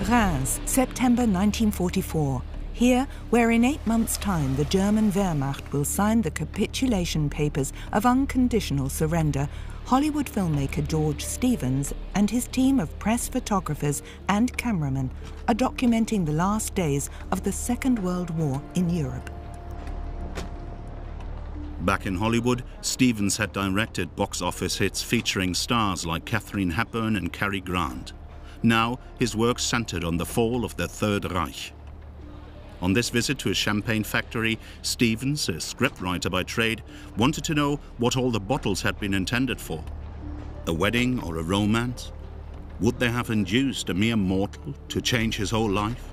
Reims, September 1944. Here, where in 8 months' time the German Wehrmacht will sign the capitulation papers of unconditional surrender, Hollywood filmmaker George Stevens and his team of press photographers and cameramen are documenting the last days of the Second World War in Europe. Back in Hollywood, Stevens had directed box office hits featuring stars like Katharine Hepburn and Cary Grant. Now, his work centered on the fall of the Third Reich. On this visit to a champagne factory, Stevens, a scriptwriter by trade, wanted to know what all the bottles had been intended for. A wedding or a romance? Would they have induced a mere mortal to change his whole life?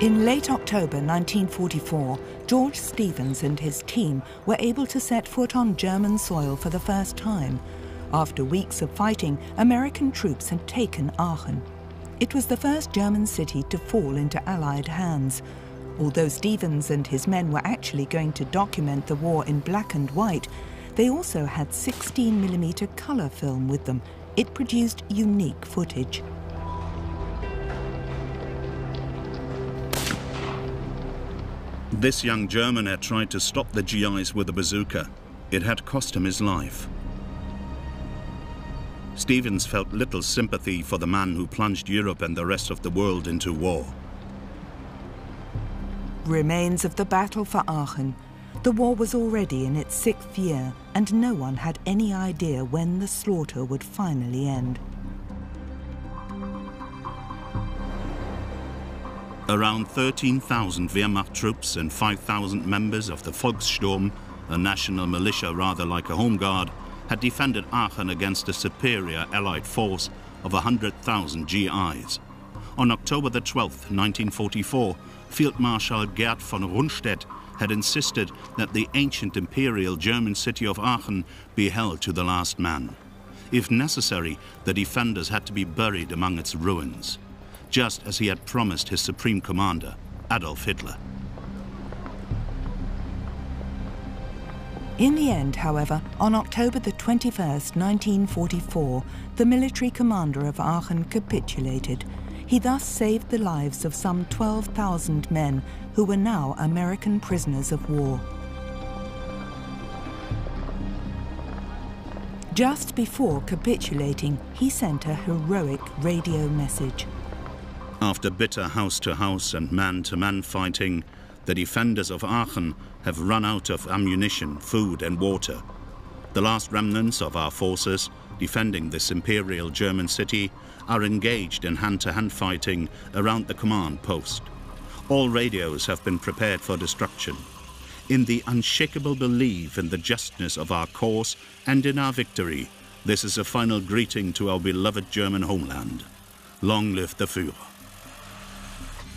In late October 1944, George Stevens and his team were able to set foot on German soil for the first time. After weeks of fighting, American troops had taken Aachen. It was the first German city to fall into Allied hands. Although Stevens and his men were actually going to document the war in black and white, they also had 16mm colour film with them. It produced unique footage. This young German had tried to stop the GIs with a bazooka. It had cost him his life. Stevens felt little sympathy for the man who plunged Europe and the rest of the world into war. Remains of the battle for Aachen. The war was already in its 6th year, and no one had any idea when the slaughter would finally end. Around 13,000 Wehrmacht troops and 5,000 members of the Volkssturm, a national militia rather like a home guard, had defended Aachen against a superior Allied force of 100,000 GIs. On October the 12th, 1944, Field Marshal Gerd von Rundstedt had insisted that the ancient imperial German city of Aachen be held to the last man. If necessary, the defenders had to be buried among its ruins, just as he had promised his supreme commander, Adolf Hitler. In the end, however, on October the 21st, 1944, the military commander of Aachen capitulated. He thus saved the lives of some 12,000 men who were now American prisoners of war. Just before capitulating, he sent a heroic radio message. After bitter house-to-house and man-to-man fighting, the defenders of Aachen have run out of ammunition, food and water. The last remnants of our forces defending this imperial German city are engaged in hand-to-hand fighting around the command post. All radios have been prepared for destruction. In the unshakable belief in the justness of our cause and in our victory, this is a final greeting to our beloved German homeland. Long live the Führer.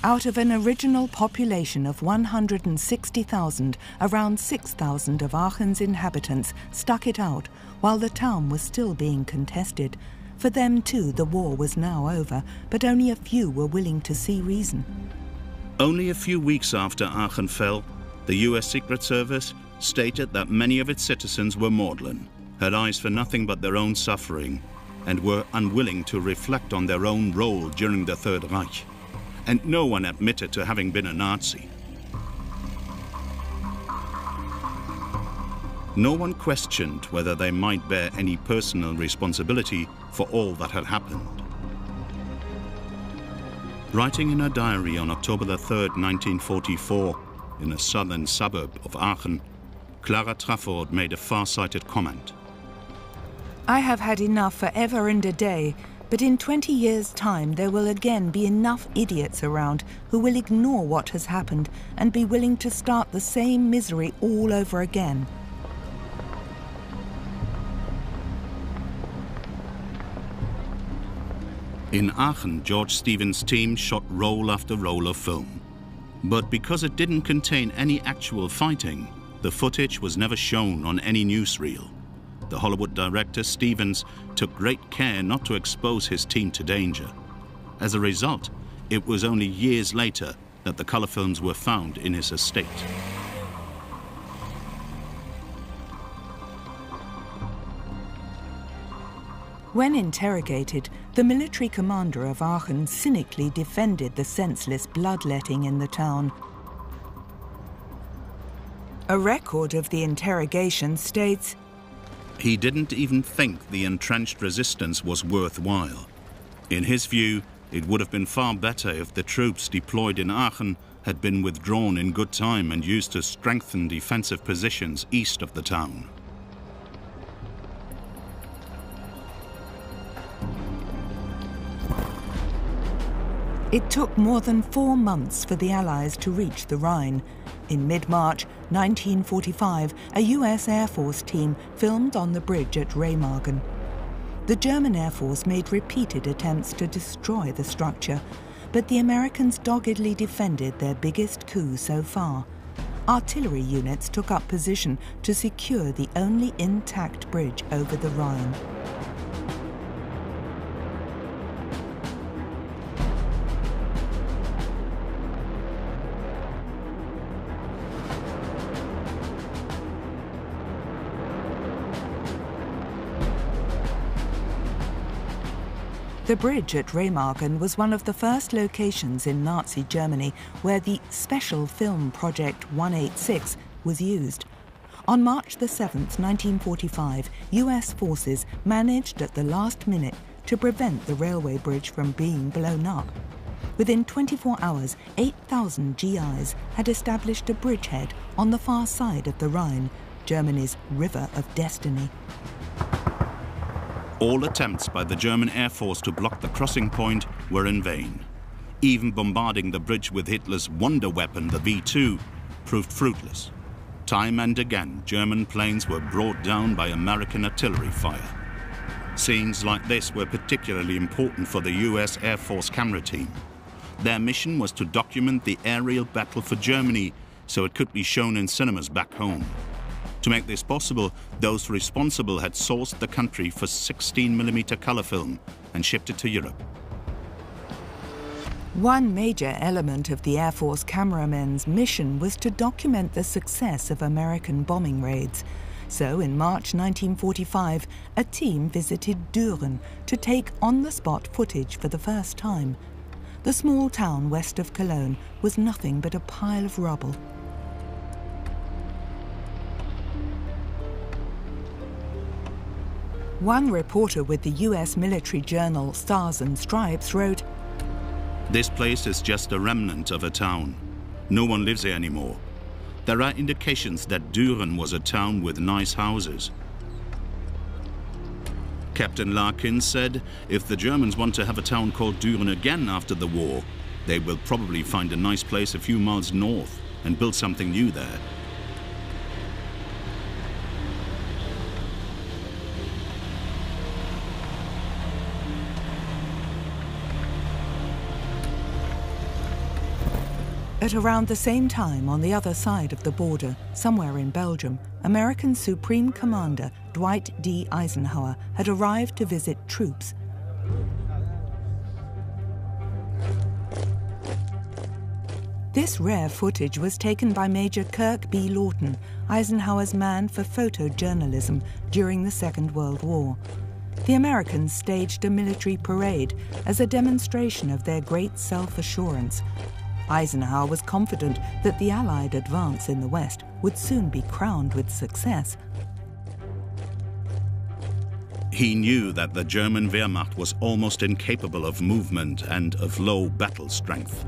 Out of an original population of 160,000, around 6,000 of Aachen's inhabitants stuck it out while the town was still being contested. For them too, the war was now over, but only a few were willing to see reason. Only a few weeks after Aachen fell, the US Secret Service stated that many of its citizens were maudlin, had eyes for nothing but their own suffering, and were unwilling to reflect on their own role during the Third Reich. And no one admitted to having been a Nazi. No one questioned whether they might bear any personal responsibility for all that had happened. Writing in her diary on October the 3rd, 1944, in a southern suburb of Aachen, Clara Trafford made a far-sighted comment. I have had enough for ever and a day, but in 20 years' time there will again be enough idiots around who will ignore what has happened and be willing to start the same misery all over again. In Aachen, George Stevens' team shot roll after roll of film. But because it didn't contain any actual fighting, The footage was never shown on any newsreel. The Hollywood director Stevens took great care not to expose his team to danger. As a result, it was only years later that the color films were found in his estate. When interrogated, the military commander of Aachen cynically defended the senseless bloodletting in the town. A record of the interrogation states, he didn't even think the entrenched resistance was worthwhile. In his view, it would have been far better if the troops deployed in Aachen had been withdrawn in good time and used to strengthen defensive positions east of the town. It took more than 4 months for the Allies to reach the Rhine. In mid-March 1945, a US Air Force team filmed on the bridge at Remagen. The German Air Force made repeated attempts to destroy the structure, but the Americans doggedly defended their biggest coup so far. Artillery units took up position to secure the only intact bridge over the Rhine. The bridge at Remagen was one of the first locations in Nazi Germany where the Special Film Project 186 was used. On March the 7th, 1945, US forces managed at the last minute to prevent the railway bridge from being blown up. Within 24 hours, 8,000 GIs had established a bridgehead on the far side of the Rhine, Germany's river of destiny. All attempts by the German Air Force to block the crossing point were in vain. Even bombarding the bridge with Hitler's wonder weapon, the V-2, proved fruitless. Time and again, German planes were brought down by American artillery fire. Scenes like this were particularly important for the US Air Force camera team. Their mission was to document the aerial battle for Germany so it could be shown in cinemas back home. To make this possible, those responsible had sourced the country for 16mm color film and shipped it to Europe. One major element of the Air Force cameramen's mission was to document the success of American bombing raids. So in March 1945, a team visited Düren to take on-the-spot footage for the first time. The small town west of Cologne was nothing but a pile of rubble. One reporter with the US military journal Stars and Stripes wrote, "This place is just a remnant of a town. No one lives here anymore. There are indications that Düren was a town with nice houses." Captain Larkin said, if the Germans want to have a town called Düren again after the war, they will probably find a nice place a few miles north and build something new there. At around the same time, on the other side of the border, somewhere in Belgium, American Supreme Commander Dwight D. Eisenhower had arrived to visit troops. This rare footage was taken by Major Kirk B. Lawton, Eisenhower's man for photojournalism during the Second World War. The Americans staged a military parade as a demonstration of their great self-assurance. Eisenhower was confident that the Allied advance in the West would soon be crowned with success. He knew that the German Wehrmacht was almost incapable of movement and of low battle strength.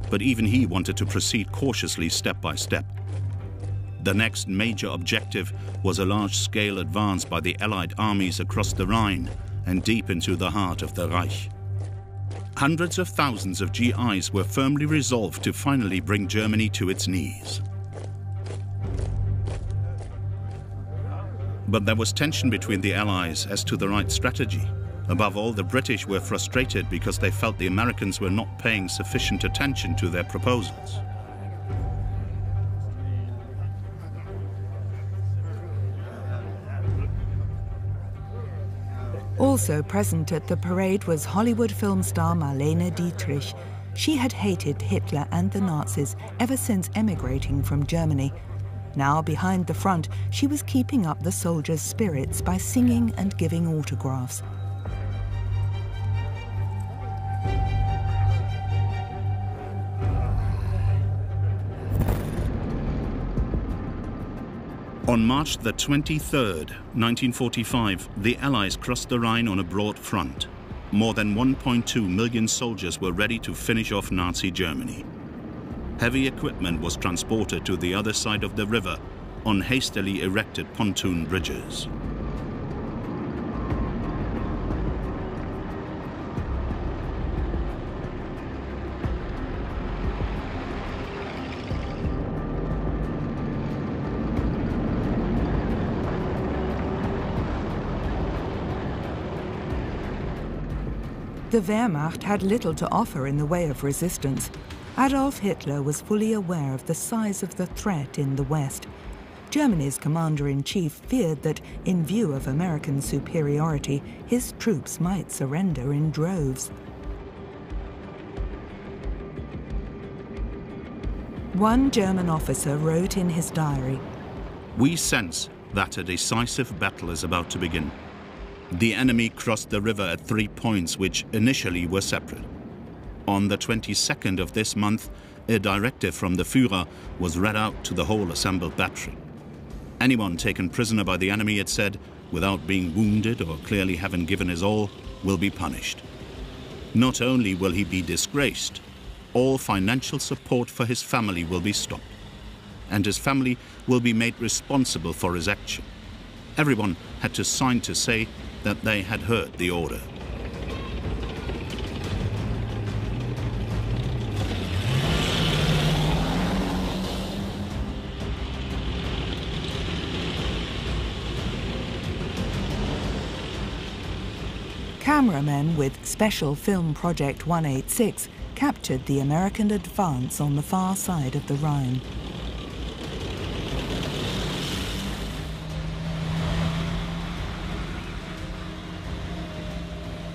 But even he wanted to proceed cautiously step by step. The next major objective was a large-scale advance by the Allied armies across the Rhine and deep into the heart of the Reich. Hundreds of thousands of GIs were firmly resolved to finally bring Germany to its knees. But there was tension between the Allies as to the right strategy. Above all, the British were frustrated because they felt the Americans were not paying sufficient attention to their proposals. Also present at the parade was Hollywood film star Marlene Dietrich. She had hated Hitler and the Nazis ever since emigrating from Germany. Now, behind the front, she was keeping up the soldiers' spirits by singing and giving autographs. On March the 23rd, 1945, the Allies crossed the Rhine on a broad front. More than 1.2 million soldiers were ready to finish off Nazi Germany. Heavy equipment was transported to the other side of the river on hastily erected pontoon bridges. The Wehrmacht had little to offer in the way of resistance. Adolf Hitler was fully aware of the size of the threat in the West. Germany's commander-in-chief feared that, in view of American superiority, his troops might surrender in droves. One German officer wrote in his diary, "We sense that a decisive battle is about to begin. The enemy crossed the river at 3 points which initially were separate. On the 22nd of this month, a directive from the Führer was read out to the whole assembled battery. Anyone taken prisoner by the enemy, it said, without being wounded or clearly having given his all, will be punished. Not only will he be disgraced, all financial support for his family will be stopped, and his family will be made responsible for his action." Everyone had to sign to say that they had heard the order. Cameramen with Special Film Project 186 captured the American advance on the far side of the Rhine.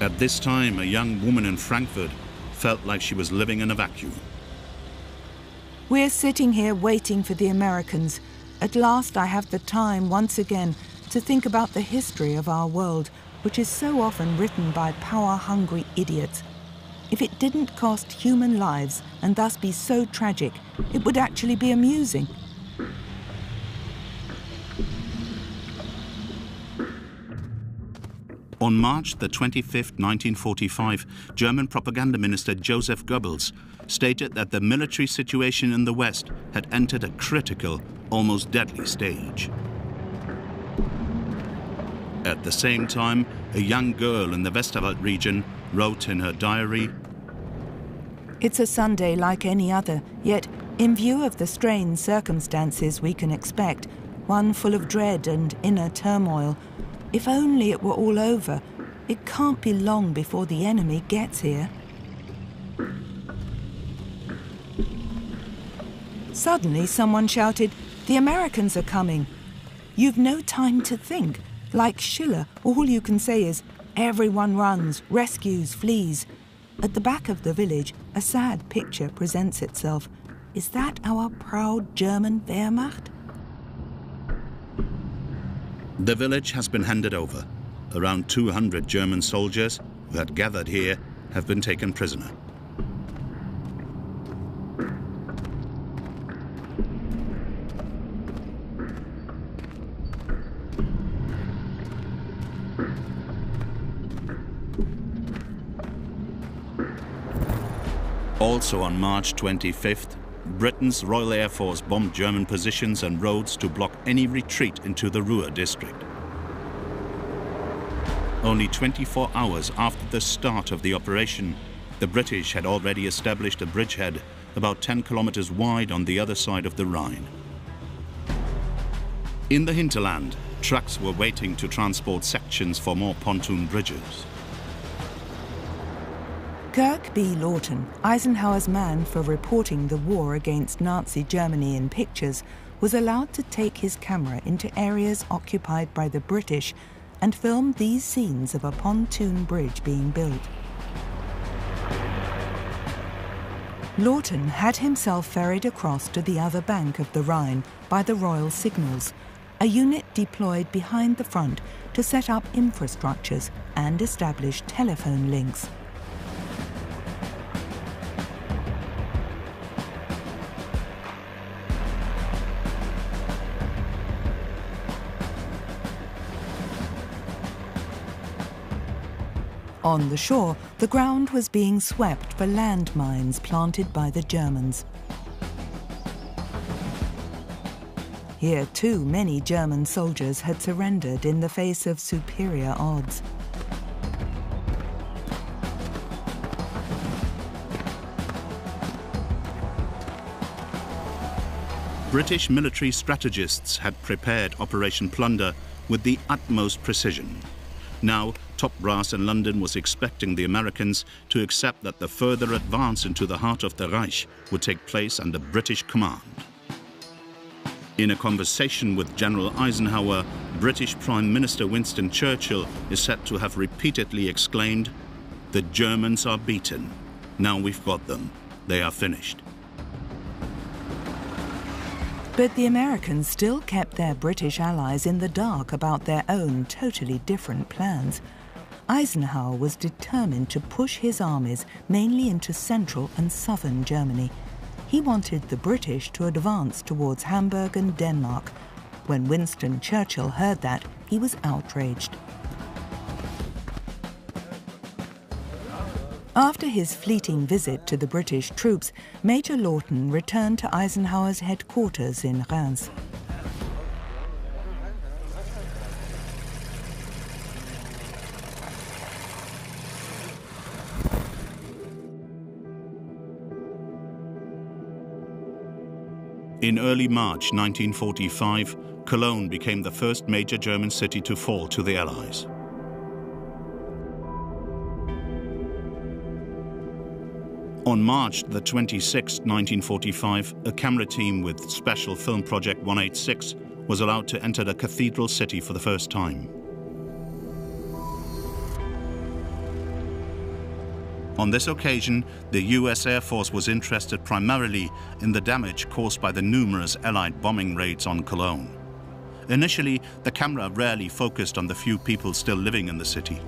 At this time, a young woman in Frankfurt felt like she was living in a vacuum. "We're sitting here waiting for the Americans. At last I have the time once again to think about the history of our world, which is so often written by power-hungry idiots. If it didn't cost human lives and thus be so tragic, it would actually be amusing." On March the 25th, 1945, German propaganda minister Joseph Goebbels stated that the military situation in the West had entered a critical, almost deadly stage. At the same time, a young girl in the Westerwald region wrote in her diary, "It's a Sunday like any other, yet, in view of the strange circumstances we can expect, one full of dread and inner turmoil, if only it were all over. It can't be long before the enemy gets here." Suddenly someone shouted, "The Americans are coming." You've no time to think. Like Schiller, all you can say is, "Everyone runs, rescues, flees." At the back of the village, a sad picture presents itself. Is that our proud German Wehrmacht? The village has been handed over. Around 200 German soldiers who had gathered here have been taken prisoner. Also on March 25th, Britain's Royal Air Force bombed German positions and roads to block any retreat into the Ruhr district. Only 24 hours after the start of the operation, the British had already established a bridgehead about 10 kilometers wide on the other side of the Rhine. In the hinterland, trucks were waiting to transport sections for more pontoon bridges. Kirk B. Lawton, Eisenhower's man for reporting the war against Nazi Germany in pictures, was allowed to take his camera into areas occupied by the British and filmed these scenes of a pontoon bridge being built. Lawton had himself ferried across to the other bank of the Rhine by the Royal Signals, a unit deployed behind the front to set up infrastructures and establish telephone links. On the shore, the ground was being swept for landmines planted by the Germans. Here, too, many German soldiers had surrendered in the face of superior odds. British military strategists had prepared Operation Plunder with the utmost precision. Now, top brass in London was expecting the Americans to accept that the further advance into the heart of the Reich would take place under British command. In a conversation with General Eisenhower, British Prime Minister Winston Churchill is said to have repeatedly exclaimed, "The Germans are beaten. Now we've got them. They are finished." But the Americans still kept their British allies in the dark about their own totally different plans. Eisenhower was determined to push his armies mainly into central and southern Germany. He wanted the British to advance towards Hamburg and Denmark. When Winston Churchill heard that, he was outraged. After his fleeting visit to the British troops, Major Lawton returned to Eisenhower's headquarters in Reims. In early March 1945, Cologne became the first major German city to fall to the Allies. On March the 26th, 1945, a camera team with Special Film Project 186 was allowed to enter the cathedral city for the first time. On this occasion, the US Air Force was interested primarily in the damage caused by the numerous Allied bombing raids on Cologne. Initially, the camera rarely focused on the few people still living in the city.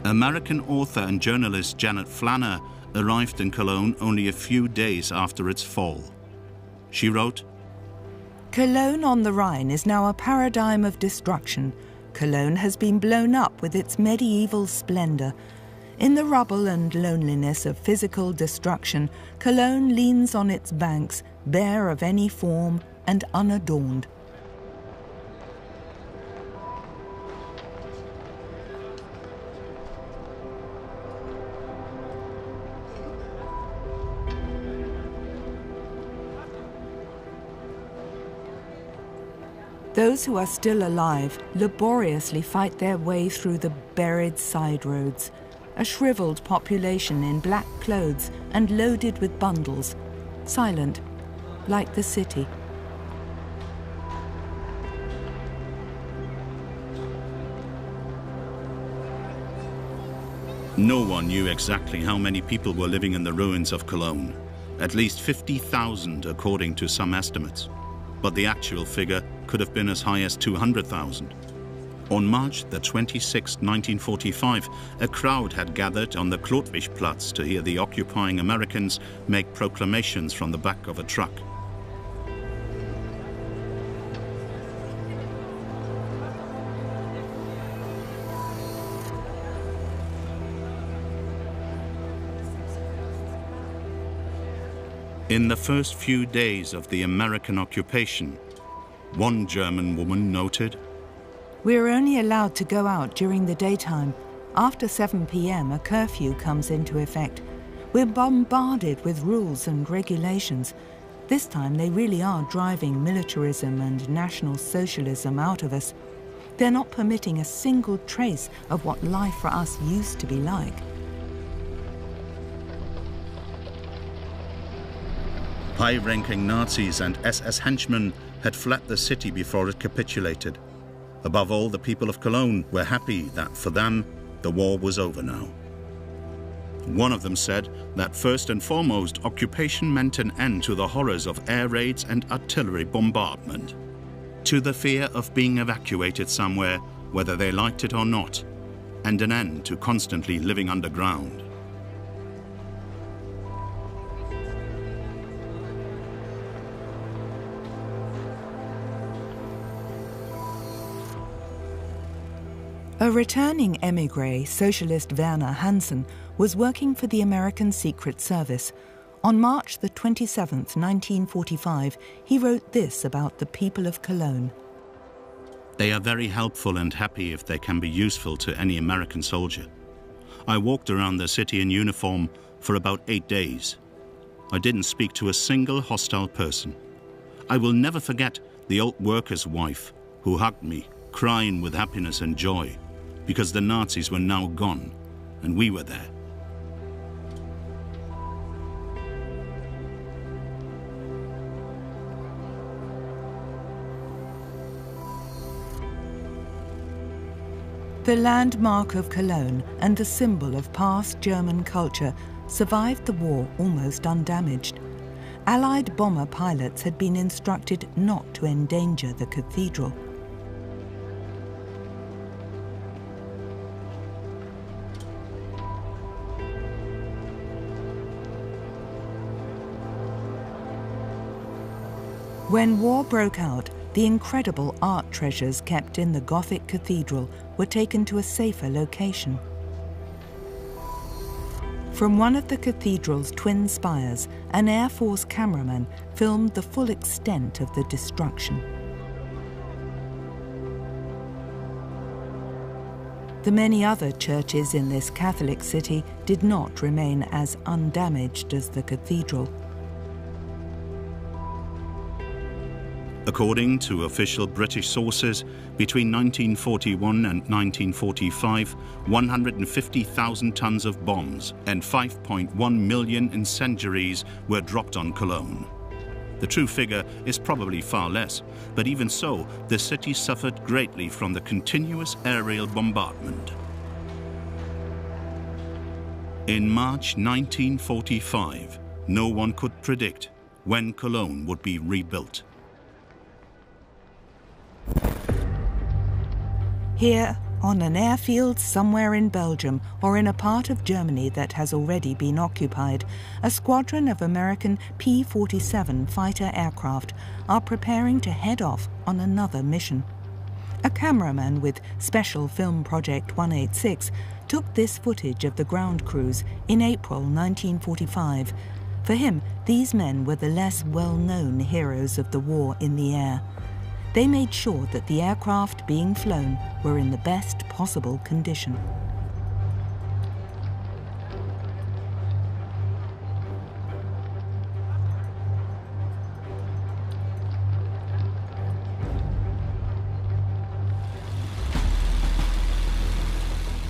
American author and journalist Janet Flanner arrived in Cologne only a few days after its fall. She wrote, "Cologne on the Rhine is now a paradigm of destruction. Cologne has been blown up with its medieval splendor. In the rubble and loneliness of physical destruction, Cologne leans on its banks, bare of any form and unadorned. Those who are still alive laboriously fight their way through the buried side roads, a shriveled population in black clothes and loaded with bundles, silent, like the city. No one knew exactly how many people were living in the ruins of Cologne. At least 50,000 according to some estimates. But the actual figure could have been as high as 200,000. On March the 26th, 1945, a crowd had gathered on the Chlodwigplatz to hear the occupying Americans make proclamations from the back of a truck. In the first few days of the American occupation, one German woman noted, "We're only allowed to go out during the daytime. After 7 p.m. a curfew comes into effect. We're bombarded with rules and regulations. This time they really are driving militarism and National Socialism out of us. They're not permitting a single trace of what life for us used to be like." High-ranking Nazis and SS henchmen had fled the city before it capitulated. Above all, the people of Cologne were happy that, for them, the war was over now. One of them said that first and foremost, occupation meant an end to the horrors of air raids and artillery bombardment, to the fear of being evacuated somewhere, whether they liked it or not, and an end to constantly living underground. A returning émigré, socialist Werner Hansen, was working for the American Secret Service. On March the 27th, 1945, he wrote this about the people of Cologne. They are very helpful and happy if they can be useful to any American soldier. I walked around the city in uniform for about 8 days. I didn't speak to a single hostile person. I will never forget the old worker's wife who hugged me, crying with happiness and joy, because the Nazis were now gone and we were there. The landmark of Cologne and the symbol of past German culture survived the war almost undamaged. Allied bomber pilots had been instructed not to endanger the cathedral. When war broke out, the incredible art treasures kept in the Gothic cathedral were taken to a safer location. From one of the cathedral's twin spires, an Air Force cameraman filmed the full extent of the destruction. The many other churches in this Catholic city did not remain as undamaged as the cathedral. According to official British sources, between 1941 and 1945, 150,000 tons of bombs and 5.1 million incendiaries were dropped on Cologne. The true figure is probably far less, but even so, the city suffered greatly from the continuous aerial bombardment. In March 1945, no one could predict when Cologne would be rebuilt. Here, on an airfield somewhere in Belgium or in a part of Germany that has already been occupied, a squadron of American P-47 fighter aircraft are preparing to head off on another mission. A cameraman with Special Film Project 186 took this footage of the ground crews in April 1945. For him, these men were the less well-known heroes of the war in the air. They made sure that the aircraft being flown were in the best possible condition.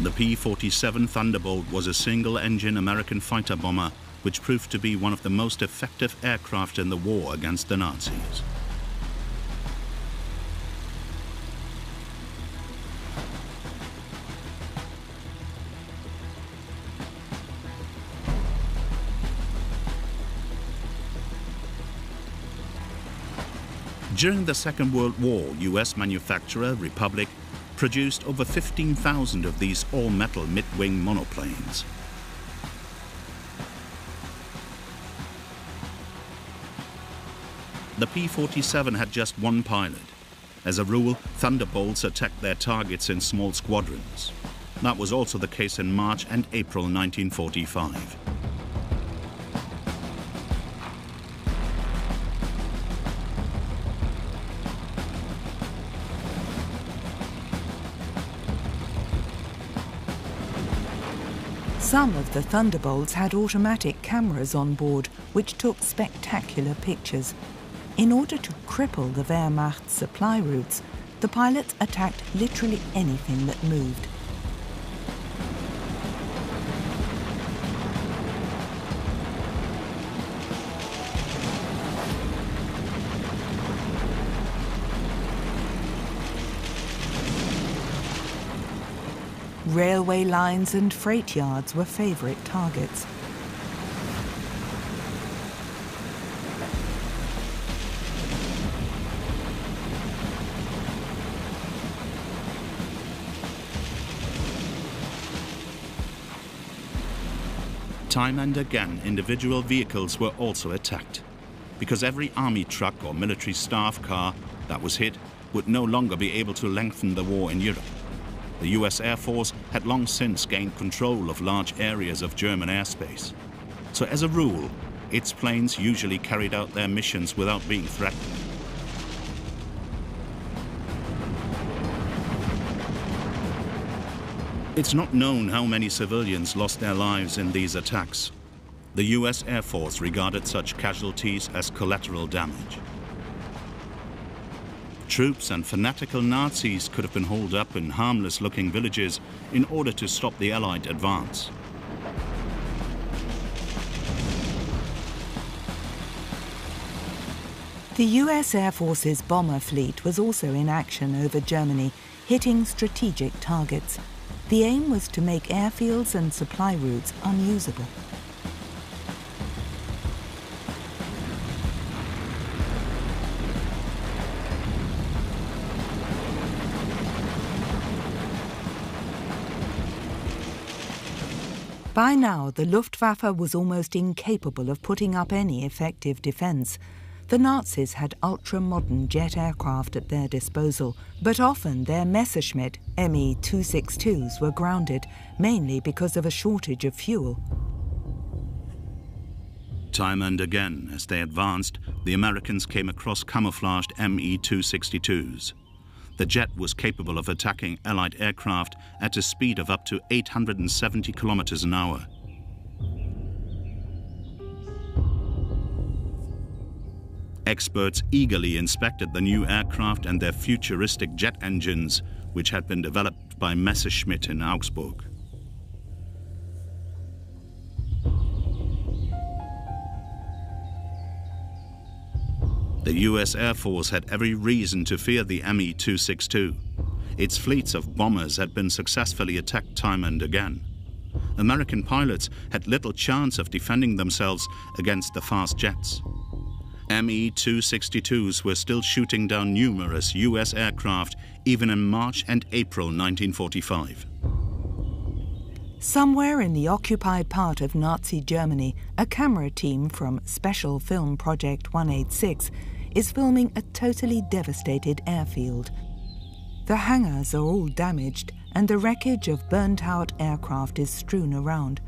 The P-47 Thunderbolt was a single-engine American fighter bomber which proved to be one of the most effective aircraft in the war against the Nazis. During the Second World War, US manufacturer Republic produced over 15,000 of these all-metal mid-wing monoplanes. The P-47 had just one pilot. As a rule, Thunderbolts attacked their targets in small squadrons. That was also the case in March and April 1945. Some of the Thunderbolts had automatic cameras on board, which took spectacular pictures. In order to cripple the Wehrmacht's supply routes, the pilots attacked literally anything that moved. Railway lines and freight yards were favourite targets. Time and again, individual vehicles were also attacked, because every army truck or military staff car that was hit would no longer be able to lengthen the war in Europe. The US Air Force had long since gained control of large areas of German airspace. So as a rule, its planes usually carried out their missions without being threatened. It's not known how many civilians lost their lives in these attacks. The US Air Force regarded such casualties as collateral damage. Troops and fanatical Nazis could have been holed up in harmless-looking villages in order to stop the Allied advance. The US Air Force's bomber fleet was also in action over Germany, hitting strategic targets. The aim was to make airfields and supply routes unusable. By now, the Luftwaffe was almost incapable of putting up any effective defence. The Nazis had ultra-modern jet aircraft at their disposal, but often their Messerschmitt Me-262s were grounded, mainly because of a shortage of fuel. Time and again, as they advanced, the Americans came across camouflaged Me-262s. The jet was capable of attacking Allied aircraft at a speed of up to 870 kilometers an hour. Experts eagerly inspected the new aircraft and their futuristic jet engines, which had been developed by Messerschmitt in Augsburg. The US Air Force had every reason to fear the Me-262. Its fleets of bombers had been successfully attacked time and again. American pilots had little chance of defending themselves against the fast jets. Me-262s were still shooting down numerous US aircraft even in March and April 1945. Somewhere in the occupied part of Nazi Germany, a camera team from Special Film Project 186 is filming a totally devastated airfield. The hangars are all damaged and the wreckage of burnt-out aircraft is strewn around.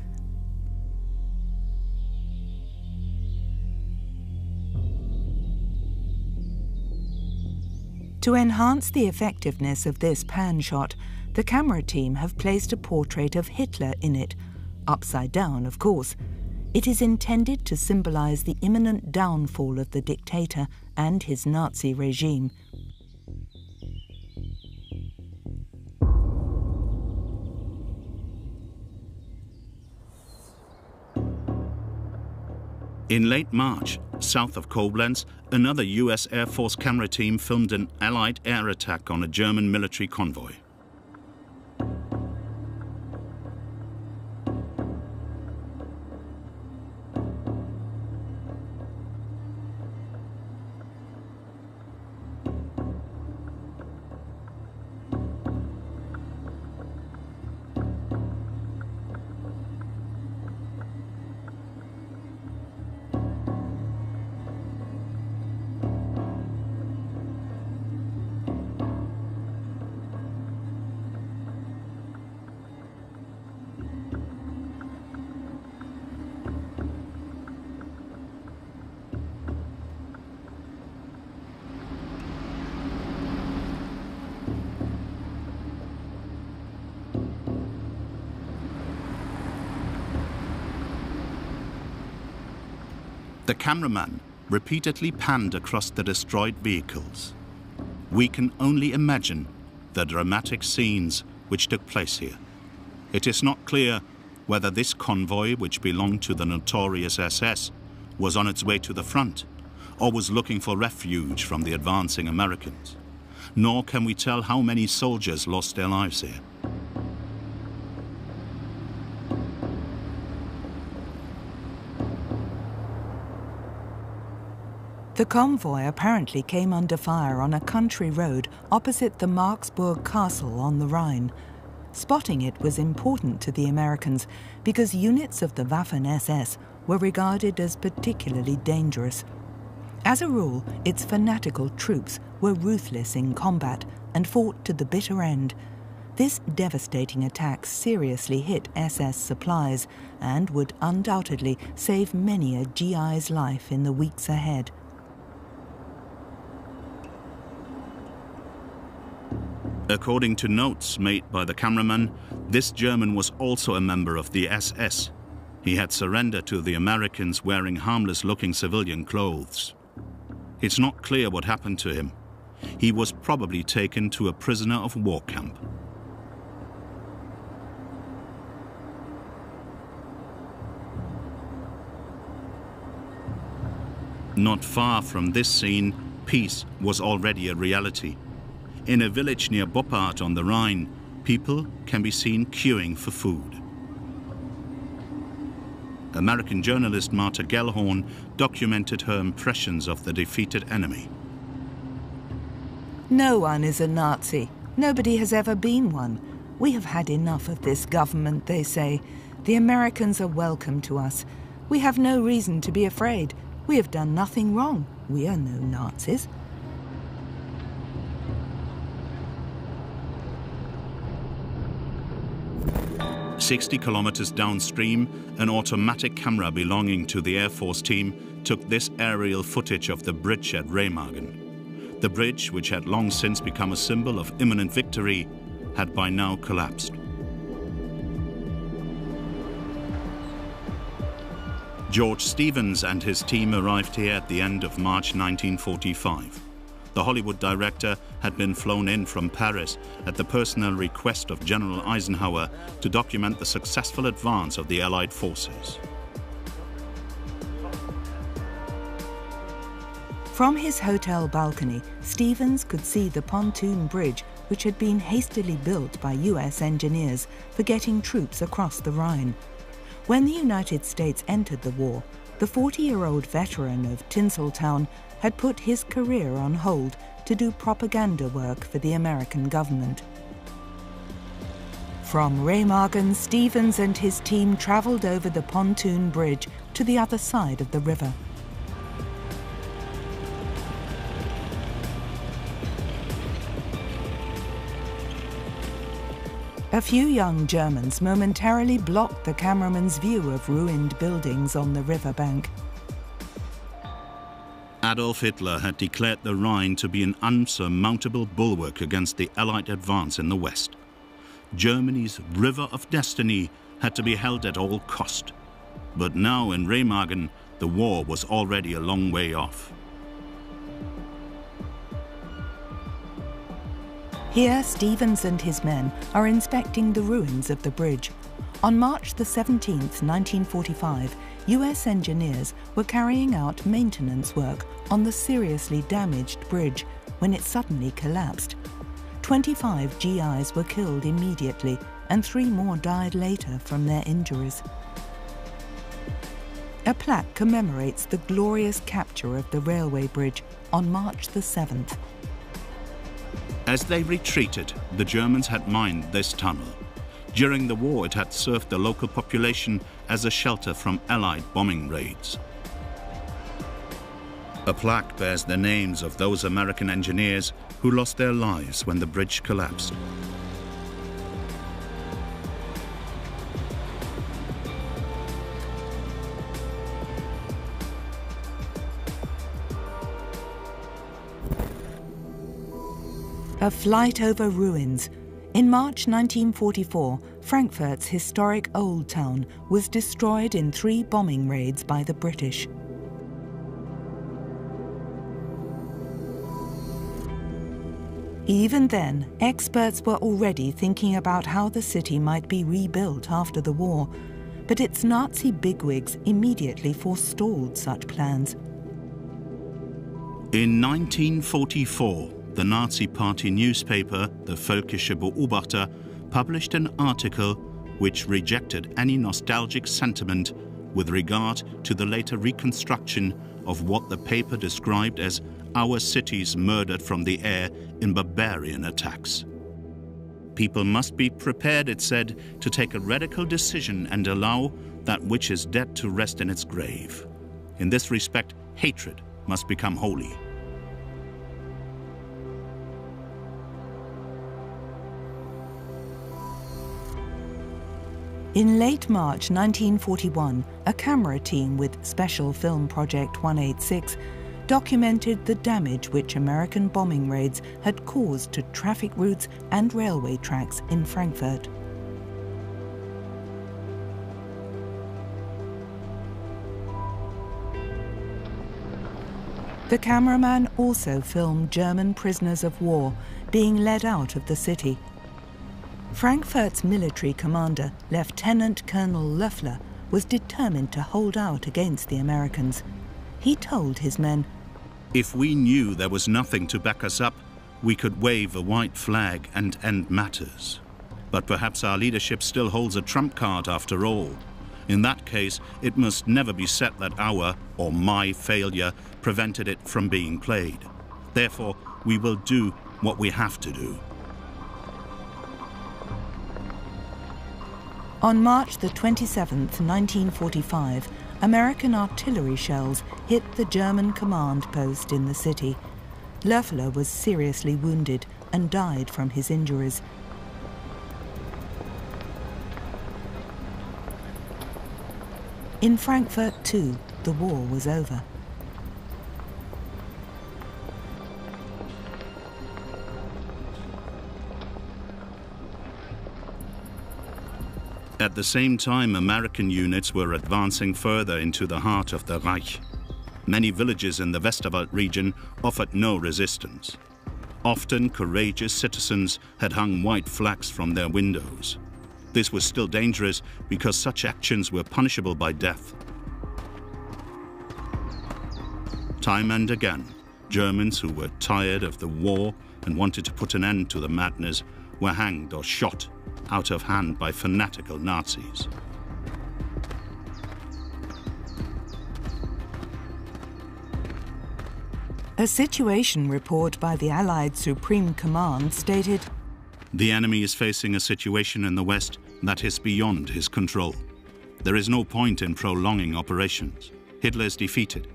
To enhance the effectiveness of this pan shot, the camera team have placed a portrait of Hitler in it, upside down, of course. It is intended to symbolize the imminent downfall of the dictator and his Nazi regime. In late March, south of Koblenz, another US Air Force camera team filmed an Allied air attack on a German military convoy. The cameraman repeatedly panned across the destroyed vehicles. We can only imagine the dramatic scenes which took place here. It is not clear whether this convoy, which belonged to the notorious SS, was on its way to the front or was looking for refuge from the advancing Americans. Nor can we tell how many soldiers lost their lives here. The convoy apparently came under fire on a country road opposite the Marksburg Castle on the Rhine. Spotting it was important to the Americans because units of the Waffen-SS were regarded as particularly dangerous. As a rule, its fanatical troops were ruthless in combat and fought to the bitter end. This devastating attack seriously hit SS supplies and would undoubtedly save many a GI's life in the weeks ahead. According to notes made by the cameraman, this German was also a member of the SS. He had surrendered to the Americans wearing harmless-looking civilian clothes. It's not clear what happened to him. He was probably taken to a prisoner of war camp. Not far from this scene, peace was already a reality. In a village near Boppard on the Rhine, people can be seen queuing for food. American journalist Martha Gellhorn documented her impressions of the defeated enemy. No one is a Nazi. Nobody has ever been one. We have had enough of this government, they say. The Americans are welcome to us. We have no reason to be afraid. We have done nothing wrong. We are no Nazis. "60 kilometers downstream, an automatic camera belonging to the Air Force team took this aerial footage of the bridge at Remagen. The bridge, which had long since become a symbol of imminent victory, had by now collapsed. George Stevens and his team arrived here at the end of March 1945. The Hollywood director had been flown in from Paris at the personal request of General Eisenhower to document the successful advance of the Allied forces. From his hotel balcony, Stevens could see the pontoon bridge which had been hastily built by US engineers for getting troops across the Rhine. When the United States entered the war, the 40-year-old veteran of Tinseltown had put his career on hold to do propaganda work for the American government. From Remagen, Stevens and his team travelled over the pontoon bridge to the other side of the river. A few young Germans momentarily blocked the cameraman's view of ruined buildings on the riverbank. Adolf Hitler had declared the Rhine to be an unsurmountable bulwark against the Allied advance in the West. Germany's river of destiny had to be held at all cost. But now in Remagen, the war was already a long way off. Here, Stevens and his men are inspecting the ruins of the bridge. On March the 17th, 1945, US engineers were carrying out maintenance work on the seriously damaged bridge when it suddenly collapsed. 25 GIs were killed immediately and 3 more died later from their injuries. A plaque commemorates the glorious capture of the railway bridge on March the 7th. As they retreated, the Germans had mined this tunnel. During the war, it had served the local population as a shelter from Allied bombing raids. A plaque bears the names of those American engineers who lost their lives when the bridge collapsed. A flight over ruins. In March 1944, Frankfurt's historic Old Town was destroyed in 3 bombing raids by the British. Even then, experts were already thinking about how the city might be rebuilt after the war, but its Nazi bigwigs immediately forestalled such plans. In 1944, the Nazi Party newspaper, the Völkische Beobachter, published an article which rejected any nostalgic sentiment with regard to the later reconstruction of what the paper described as our cities murdered from the air in barbarian attacks. People must be prepared, it said, to take a radical decision and allow that which is dead to rest in its grave. In this respect, hatred must become holy. In late March 1941, a camera team with Special Film Project 186 documented the damage which American bombing raids had caused to traffic routes and railway tracks in Frankfurt. The cameraman also filmed German prisoners of war being led out of the city. Frankfurt's military commander, Lieutenant Colonel Loeffler, was determined to hold out against the Americans. He told his men, "If we knew there was nothing to back us up, we could wave a white flag and end matters. But perhaps our leadership still holds a trump card after all. In that case, it must never be said that our, or my, failure prevented it from being played. Therefore, we will do what we have to do." On March the 27th, 1945, American artillery shells hit the German command post in the city. Loeffler was seriously wounded and died from his injuries. In Frankfurt, too, the war was over. At the same time, American units were advancing further into the heart of the Reich. Many villages in the Westerwald region offered no resistance. Often, courageous citizens had hung white flags from their windows. This was still dangerous because such actions were punishable by death. Time and again, Germans who were tired of the war and wanted to put an end to the madness were hanged or shot out of hand by fanatical Nazis. A situation report by the Allied Supreme Command stated, "The enemy is facing a situation in the West that is beyond his control. There is no point in prolonging operations. Hitler is defeated.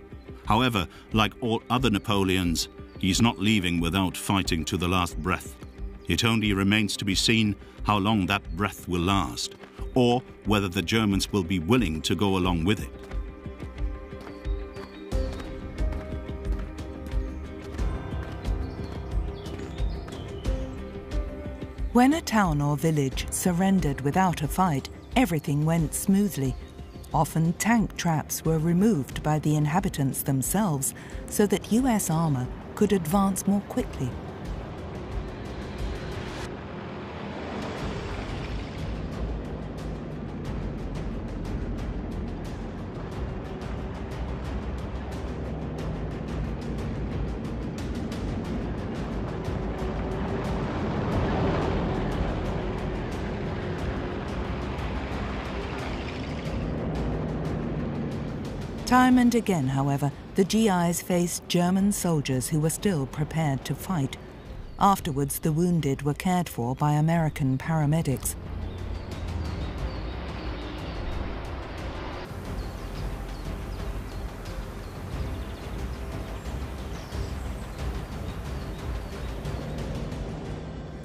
However, like all other Napoleons, he is not leaving without fighting to the last breath. It only remains to be seen how long that breath will last, or whether the Germans will be willing to go along with it." When a town or village surrendered without a fight, everything went smoothly. Often tank traps were removed by the inhabitants themselves so that US armor could advance more quickly. Time and again, however, the GIs faced German soldiers who were still prepared to fight. Afterwards, the wounded were cared for by American paramedics.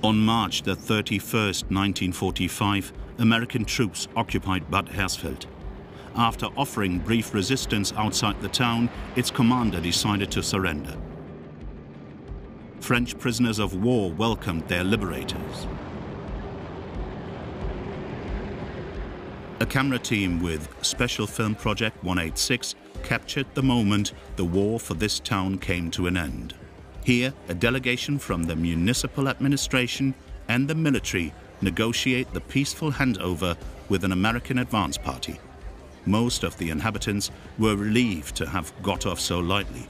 On March the 31st, 1945, American troops occupied Bad Hersfeld. After offering brief resistance outside the town, its commander decided to surrender. French prisoners of war welcomed their liberators. A camera team with Special Film Project 186 captured the moment the war for this town came to an end. Here, a delegation from the municipal administration and the military negotiate the peaceful handover with an American advance party. Most of the inhabitants were relieved to have got off so lightly.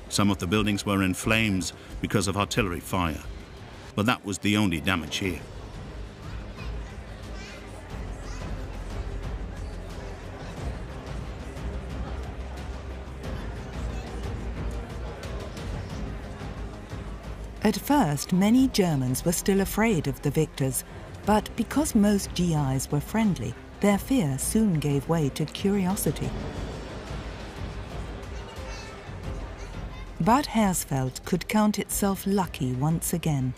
Some of the buildings were in flames because of artillery fire, but that was the only damage here. At first, many Germans were still afraid of the victors, but because most GIs were friendly, their fear soon gave way to curiosity. Bad Hersfeld could count itself lucky once again.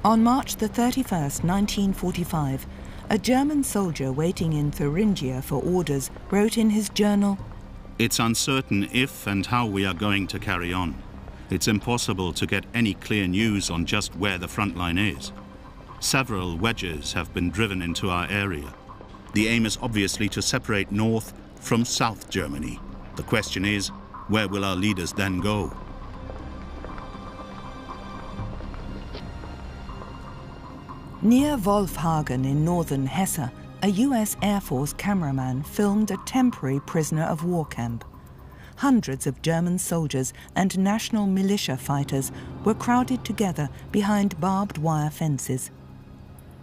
On March the 31st, 1945, a German soldier waiting in Thuringia for orders wrote in his journal, "It's uncertain if and how we are going to carry on. It's impossible to get any clear news on just where the front line is. Several wedges have been driven into our area. The aim is obviously to separate North from South Germany. The question is, where will our leaders then go?" Near Wolfhagen in northern Hesse, a US Air Force cameraman filmed a temporary prisoner of war camp. Hundreds of German soldiers and national militia fighters were crowded together behind barbed wire fences.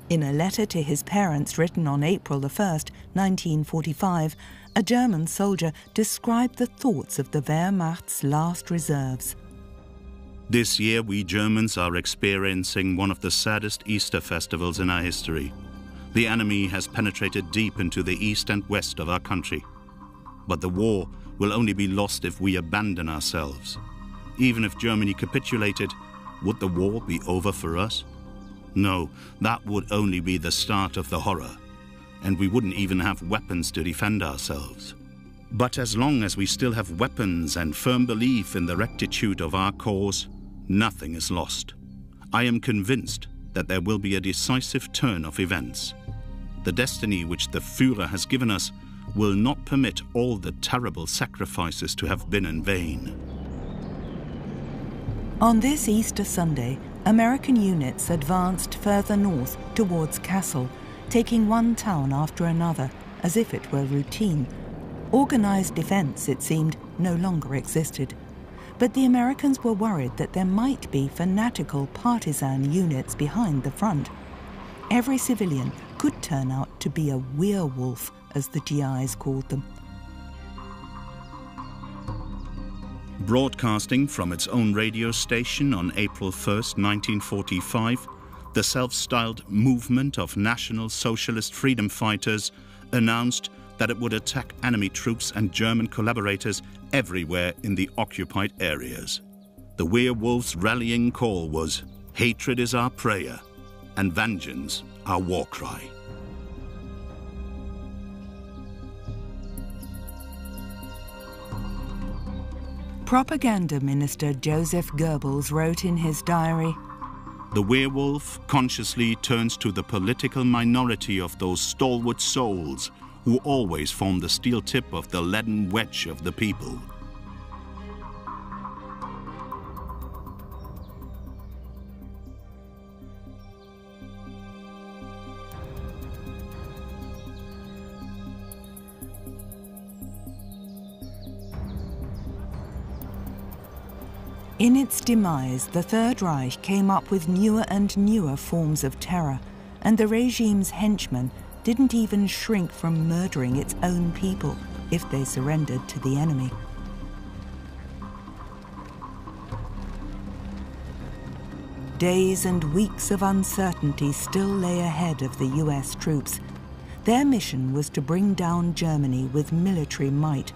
In a letter to his parents written on April 1st, 1945, a German soldier described the thoughts of the Wehrmacht's last reserves. "This year we Germans are experiencing one of the saddest Easter festivals in our history. The enemy has penetrated deep into the east and west of our country. But the war will only be lost if we abandon ourselves. Even if Germany capitulated, would the war be over for us? No, that would only be the start of the horror, and we wouldn't even have weapons to defend ourselves. But as long as we still have weapons and firm belief in the rectitude of our cause, nothing is lost. I am convinced that there will be a decisive turn of events. The destiny which the Führer has given us will not permit all the terrible sacrifices to have been in vain." On this Easter Sunday, American units advanced further north towards Kassel, taking one town after another, as if it were routine. Organized defense, it seemed, no longer existed. But the Americans were worried that there might be fanatical partisan units behind the front. Every civilian could turn out to be a werewolf, as the GIs called them. Broadcasting from its own radio station on April 1st, 1945, the self-styled Movement of National Socialist Freedom Fighters announced that it would attack enemy troops and German collaborators everywhere in the occupied areas. The werewolves' rallying call was, "Hatred is our prayer, and vengeance our war cry." Propaganda Minister Joseph Goebbels wrote in his diary, "The werewolf consciously turns to the political minority of those stalwart souls who always form the steel tip of the leaden wedge of the people." In its demise, the Third Reich came up with newer and newer forms of terror, and the regime's henchmen didn't even shrink from murdering its own people if they surrendered to the enemy. Days and weeks of uncertainty still lay ahead of the US troops. Their mission was to bring down Germany with military might,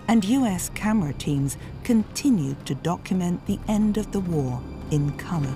and US camera teams continued to document the end of the war in color.